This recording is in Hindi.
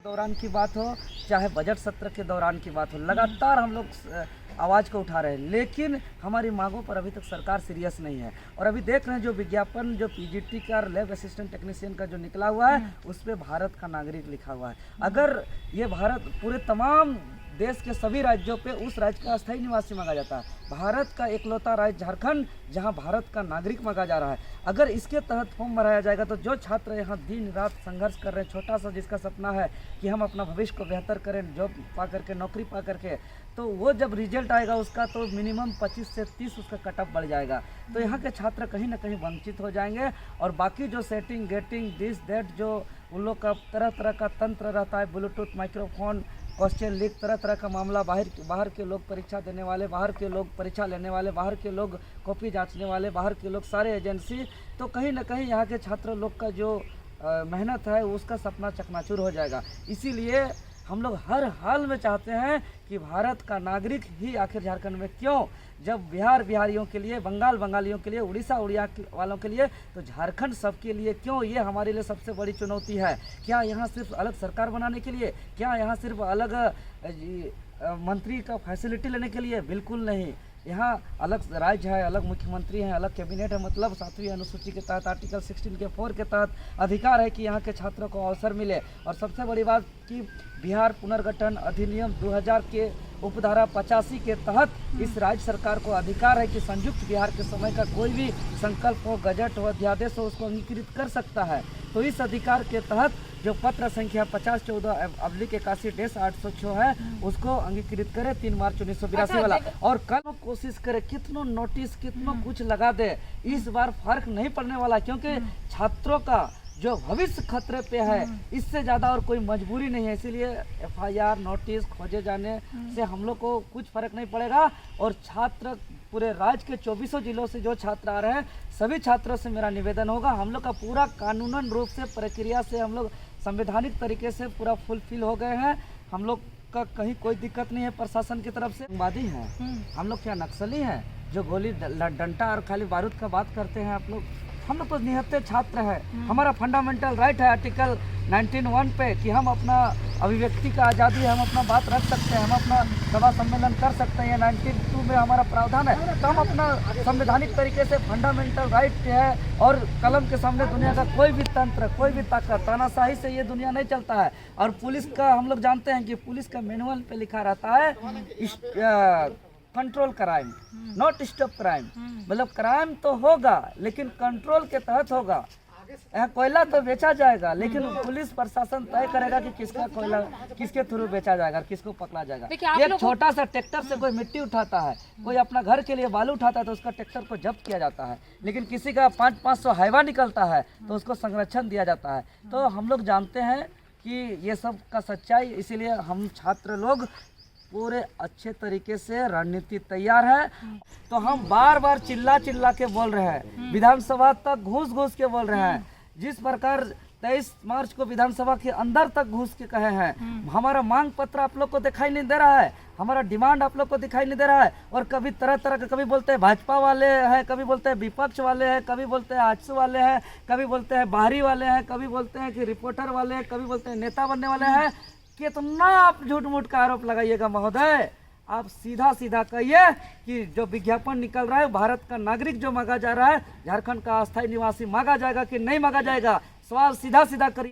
दौरान की बात हो चाहे बजट सत्र के दौरान की बात हो, लगातार हम लोग आवाज़ को उठा रहे हैं, लेकिन हमारी मांगों पर अभी तक सरकार सीरियस नहीं है। और अभी देख रहे हैं जो विज्ञापन जो पीजीटी का लैब असिस्टेंट टेक्नीशियन का जो निकला हुआ है उस पर भारत का नागरिक लिखा हुआ है। अगर ये भारत पूरे तमाम देश के सभी राज्यों पे उस राज्य का अस्थायी निवासी मांगा जाता है, भारत का एकलौता राज्य झारखंड जहां भारत का नागरिक मांगा जा रहा है, अगर इसके तहत फॉर्म भराया जाएगा तो जो छात्र यहाँ दिन रात संघर्ष कर रहे हैं, छोटा सा जिसका सपना है कि हम अपना भविष्य को बेहतर करें, जॉब पा करके नौकरी पा करके, तो वो जब रिजल्ट आएगा उसका तो मिनिमम 25 से 30 उसका कटअप बढ़ जाएगा। तो यहाँ के छात्र कहीं ना कहीं वंचित हो जाएंगे। और बाकी जो सेटिंग गेटिंग दिस दैट जो उन लोग का तरह तरह का तंत्र रहता है, ब्लूटूथ माइक्रोफोन क्वेश्चन लीक तरह तरह का मामला, बाहर के लोग परीक्षा देने वाले, बाहर के लोग परीक्षा लेने वाले, बाहर के लोग कॉपी जांचने वाले, बाहर के लोग सारे एजेंसी, तो कहीं ना कहीं यहाँ के छात्र लोग का जो मेहनत है उसका सपना चकनाचूर हो जाएगा। इसीलिए हम लोग हर हाल में चाहते हैं कि भारत का नागरिक ही आखिर झारखंड में क्यों, जब बिहार बिहारियों के लिए, बंगाल बंगालियों के लिए, उड़ीसा उड़िया वालों के लिए, तो झारखंड सबके लिए क्यों? ये हमारे लिए सबसे बड़ी चुनौती है। क्या यहाँ सिर्फ अलग सरकार बनाने के लिए? क्या यहाँ सिर्फ अलग मंत्री का फैसिलिटी लेने के लिए? बिल्कुल नहीं। यहाँ अलग राज्य है, अलग मुख्यमंत्री हैं, अलग कैबिनेट है, मतलब 7वीं अनुसूची के तहत आर्टिकल 16 के 4 के तहत अधिकार है कि यहाँ के छात्रों को अवसर मिले। और सबसे बड़ी बात कि बिहार पुनर्गठन अधिनियम 2000 के उपधारा 85 के तहत इस राज्य सरकार को अधिकार है कि संयुक्त बिहार के समय का कोई भी संकल्प हो, गजट हो, अध्यादेश हो, उसको अंगीकृत कर सकता है। तो इस अधिकार के तहत जो पत्र संख्या 5014/81-806 है उसको अंगीकृत करे 3 मार्च 1982 वाला। और कल कोशिश करे, कितनों नोटिस, कितनों कुछ लगा दे, इस बार फर्क नहीं पड़ने वाला, क्योंकि छात्रों का जो भविष्य खतरे पे है, इससे ज़्यादा और कोई मजबूरी नहीं है। इसीलिए FIR नोटिस खोजे जाने से हम लोग को कुछ फर्क नहीं पड़ेगा। और छात्र पूरे राज्य के 24 जिलों से जो छात्र आ रहे हैं, सभी छात्रों से मेरा निवेदन होगा, हम लोग का पूरा कानूनन रूप से प्रक्रिया से हम लोग संवैधानिक तरीके से पूरा फुलफिल हो गए हैं। हम लोग का कहीं कोई दिक्कत नहीं है प्रशासन की तरफ से। वादी हैं हम लोग, क्या नक्सली हैं जो गोली डंडा और खाली बारूद का बात करते हैं आप लोग? हम लोग तो निहत्थे छात्र हैं। हमारा फंडामेंटल राइट है आर्टिकल 19(1) पे कि हम अपना अभिव्यक्ति का आज़ादी है, हम अपना बात रख सकते हैं, हम अपना सभा सम्मेलन कर सकते हैं। 19(2) में हमारा प्रावधान है। तो हम अपना संवैधानिक तरीके से फंडामेंटल राइट है। और कलम के सामने दुनिया का कोई भी तंत्र, कोई भी ताकत, तानाशाही से ये दुनिया नहीं चलता है। और पुलिस का हम लोग जानते हैं कि पुलिस का मैनुअल पे लिखा रहता है control crime, not stop crime. मतलब क्राइम तो होगा लेकिन कंट्रोल के तहत होगा। कोयला तो बेचा जाएगा लेकिन पुलिस प्रशासन तय करेगा कि किसका कोयला किसके थ्रू बेचा जाएगा, किसको पकड़ा जाएगा। एक छोटा सा ट्रैक्टर से कोई मिट्टी उठाता है, कोई अपना घर के लिए बालू उठाता है तो उसका ट्रैक्टर को जब्त किया जाता है। लेकिन किसी का 500 हाइवा निकलता है तो उसको संरक्षण दिया जाता है। तो हम लोग जानते हैं कि ये सब का सच्चाई। इसीलिए हम छात्र लोग पूरे अच्छे तरीके से रणनीति तैयार है। तो हम बार बार चिल्ला चिल्ला के बोल रहे हैं, विधानसभा तक घुस घुस के बोल रहे हैं। जिस प्रकार 23 मार्च को विधानसभा के अंदर तक घुस के कहे हैं, हमारा मांग पत्र आप लोग को दिखाई नहीं दे रहा है, हमारा डिमांड आप लोग को दिखाई नहीं दे रहा है। और कभी तरह तरह के, कभी बोलते हैं भाजपा वाले हैं, कभी बोलते हैं विपक्ष वाले हैं, कभी बोलते हैं आजसू वाले हैं, कभी बोलते हैं बाहरी वाले हैं, कभी बोलते हैं कि रिपोर्टर वाले हैं, कभी बोलते हैं नेता बनने वाले हैं। कितना आप झूठ मूठ का आरोप लगाइएगा महोदय? आप सीधा सीधा कहिए कि जो विज्ञापन निकल रहा है, भारत का नागरिक जो मांगा जा रहा है, झारखंड का अस्थायी निवासी मांगा जाएगा कि नहीं मांगा जाएगा? सवाल सीधा सीधा करिए।